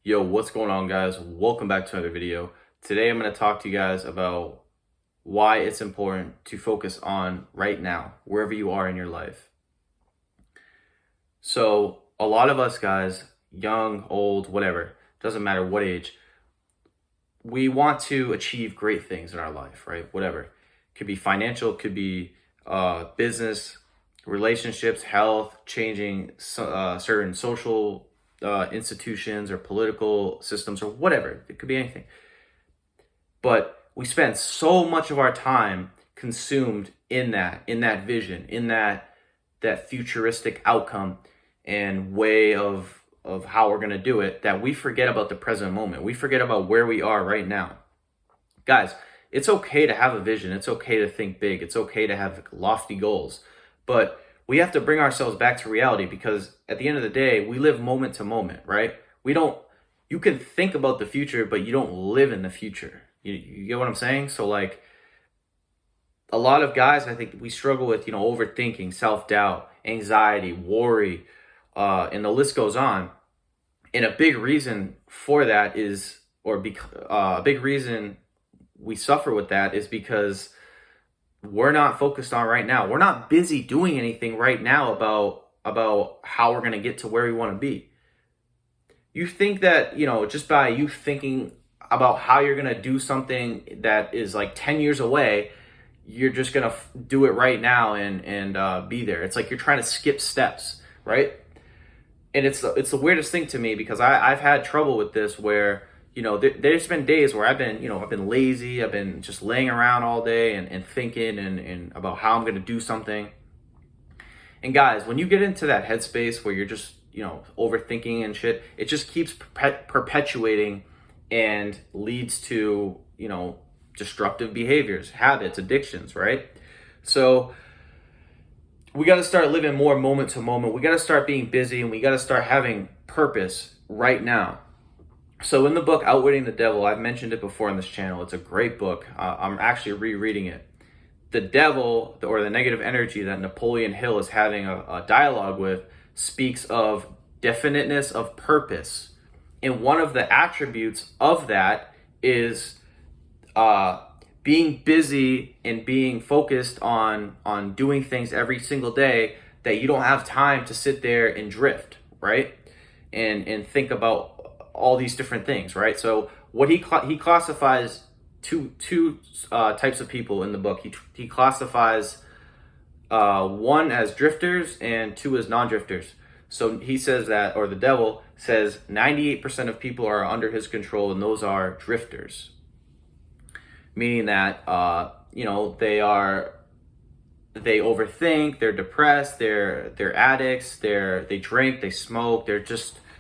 Yo, what's going on, guys? Welcome back to another video. Today I'm going to talk to you guys about why it's important to focus on right now, wherever you are in your life. So a lot of us guys, young, old, whatever, doesn't matter what age, we want to achieve great things in our life, right? Whatever. It could be financial, it could be business, relationships, health, changing certain social institutions or political systems or whatever. It could be anything. But we spend so much of our time consumed in that vision, in that futuristic outcome and way of how we're going to do it, that we forget about the present moment. We forget about where we are right now. Guys, it's okay to have a vision. It's okay to think big. It's okay to have lofty goals. But we have to bring ourselves back to reality, because at the end of the day, we live moment to moment, right? You can think about the future, but you don't live in the future. You get what I'm saying? So like, a lot of guys, I think we struggle with, overthinking, self-doubt, anxiety, worry, and the list goes on. And a big reason for that is, a big reason we suffer with that is because we're not focused on right now. We're not busy doing anything right now about how we're going to get to where we want to be. You think that, just by you thinking about how you're going to do something that is like 10 years away, you're just going to do it right now and be there. It's like you're trying to skip steps, right? And it's the weirdest thing to me, because I've had trouble with this where, there's been days where I've been lazy. I've been just laying around all day and thinking and about how I'm going to do something. And guys, when you get into that headspace where you're just, overthinking and shit, it just keeps perpetuating and leads to, destructive behaviors, habits, addictions, right? So we got to start living more moment to moment. We got to start being busy, and we got to start having purpose right now. So in the book, Outwitting the Devil, I've mentioned it before on this channel. It's a great book. I'm actually rereading it. The devil, or the negative energy that Napoleon Hill is having a dialogue with, speaks of definiteness of purpose. And one of the attributes of that is being busy and being focused on doing things every single day, that you don't have time to sit there and drift, right? And think about all these different things, right? So what he classifies two types of people in the book. He classifies one as drifters and two as non-drifters. So he says that, or the devil says, 98% of people are under his control, and those are drifters. Meaning that, they overthink, they're depressed, they're addicts, they drink, they smoke,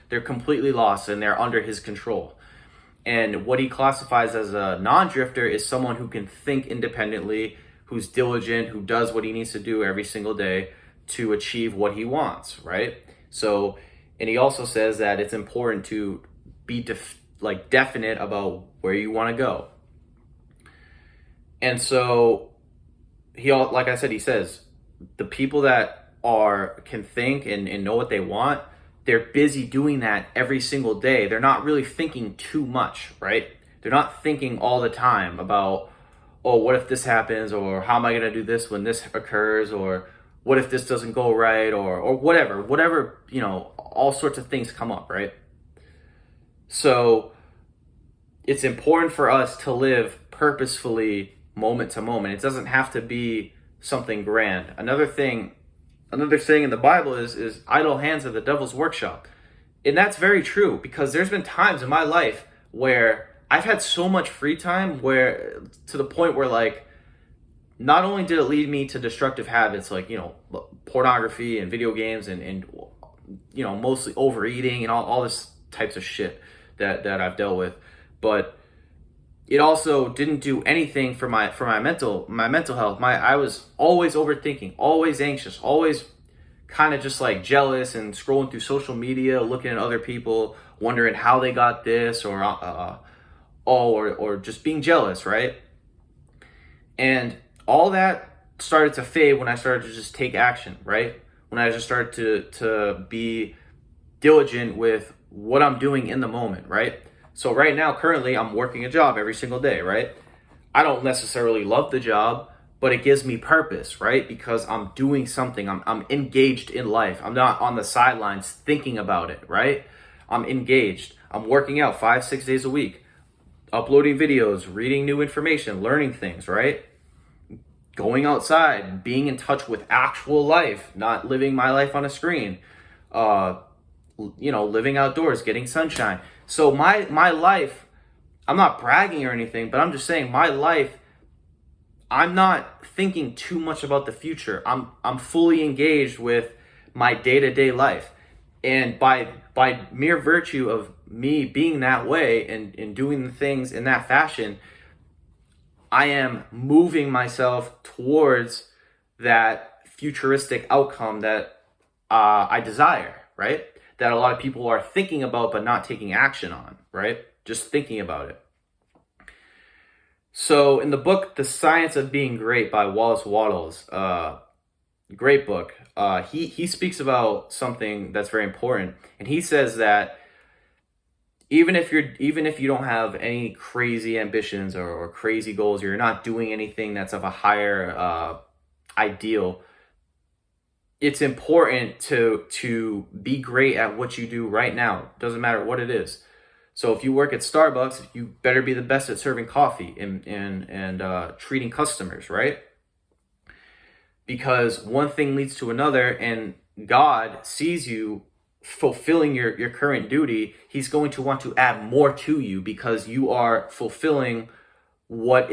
they're completely lost, and they're under his control. And what he classifies as a non-drifter is someone who can think independently, who's diligent, who does what he needs to do every single day to achieve what he wants, right? So, and he also says that it's important to be definite about where you want to go. And so like I said, he says the people that can think and know what they want, they're busy doing that every single day. They're not really thinking too much, right? They're not thinking all the time about, oh, what if this happens? Or how am I going to do this when this occurs? Or what if this doesn't go right? Or whatever, all sorts of things come up, right? So it's important for us to live purposefully moment to moment. It doesn't have to be something grand. Another saying in the Bible is idle hands are the devil's workshop. And that's very true, because there's been times in my life where I've had so much free time, where to the point where, like, not only did it lead me to destructive habits like, pornography and video games and mostly overeating and all this types of shit that I've dealt with, but it also didn't do anything for my mental health. I was always overthinking, always anxious, always kind of just like jealous and scrolling through social media, looking at other people, wondering how they got this, or just being jealous, right? And all that started to fade when I started to just take action, right? When I just started to be diligent with what I'm doing in the moment, right? So right now, currently, I'm working a job every single day, right? I don't necessarily love the job, but it gives me purpose, right? Because I'm doing something. I'm engaged in life. I'm not on the sidelines thinking about it, right? I'm engaged. I'm working out 5-6 days a week, uploading videos, reading new information, learning things, right? Going outside, being in touch with actual life, not living my life on a screen. Living outdoors, getting sunshine. So my life, I'm not bragging or anything, but I'm just saying my life, I'm not thinking too much about the future. I'm fully engaged with my day-to-day life. And by mere virtue of me being that way and doing the things in that fashion, I am moving myself towards that futuristic outcome that I desire, right? That a lot of people are thinking about but not taking action on, right? Just thinking about it. So in the book, The Science of Being Great by Wallace Wattles, great book, he speaks about something that's very important. And he says that even if you don't have any crazy ambitions or crazy goals, or you're not doing anything that's of a higher ideal, it's important to be great at what you do right now. Doesn't matter what it is. So if you work at Starbucks, you better be the best at serving coffee and treating customers, right? Because one thing leads to another, and God sees you fulfilling your current duty. He's going to want to add more to you because you are fulfilling what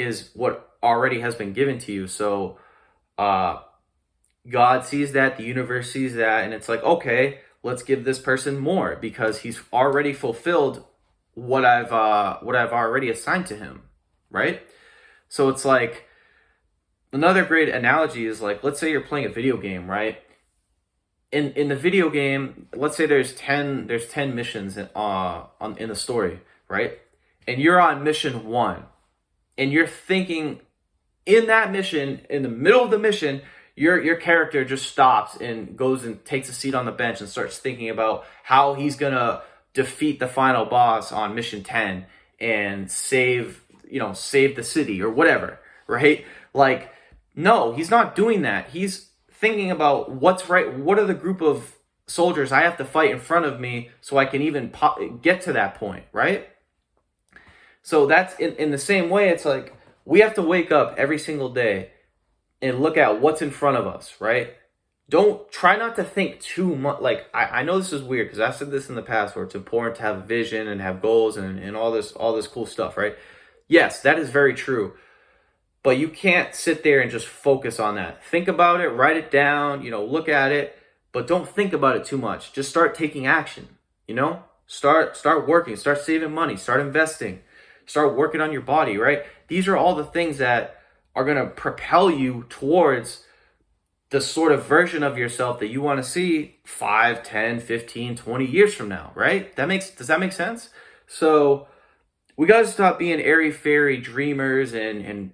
already has been given to you. So God sees that, the universe sees that, and it's like, okay, let's give this person more because he's already fulfilled what I've already assigned to him, right? So it's like, another great analogy is like, let's say you're playing a video game, right? In the video game, let's say there's 10 missions in the story, right? And you're on mission 1, and you're thinking in that mission, in the middle of the mission, your character just stops and goes and takes a seat on the bench and starts thinking about how he's gonna defeat the final boss on mission 10 and save the city or whatever, right? Like, no, he's not doing that. He's thinking about what's right. What are the group of soldiers I have to fight in front of me so I can even get to that point, right? So that's in the same way. It's like we have to wake up every single day and look at what's in front of us, right? Don't try not to think too much. Like, I know this is weird because I've said this in the past where it's important to have a vision and have goals and all this cool stuff, right? Yes, that is very true. But you can't sit there and just focus on that. Think about it, write it down, look at it, but don't think about it too much. Just start taking action, Start working, start saving money, start investing, start working on your body, right? These are all the things that are going to propel you towards the sort of version of yourself that you want to see 5, 10, 15, 20 years from now, right? Does that make sense? So we got to stop being airy-fairy dreamers and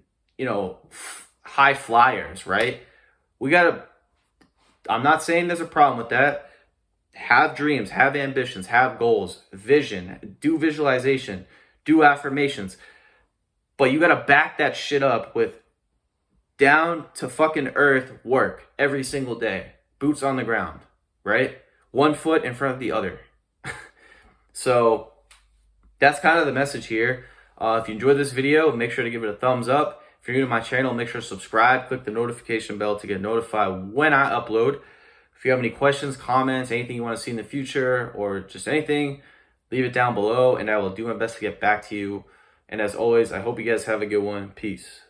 high flyers, right? I'm not saying there's a problem with that. Have dreams, have ambitions, have goals, vision, do visualization, do affirmations. But you got to back that shit up with down to fucking earth work every single day. Boots on the ground, right? One foot in front of the other. So that's kind of the message here. If you enjoyed this video, make sure to give it a thumbs up. If you're new to my channel, make sure to subscribe. Click the notification bell to get notified when I upload. If you have any questions, comments, anything you want to see in the future, or just anything, leave it down below, and I will do my best to get back to you. And as always, I hope you guys have a good one. Peace.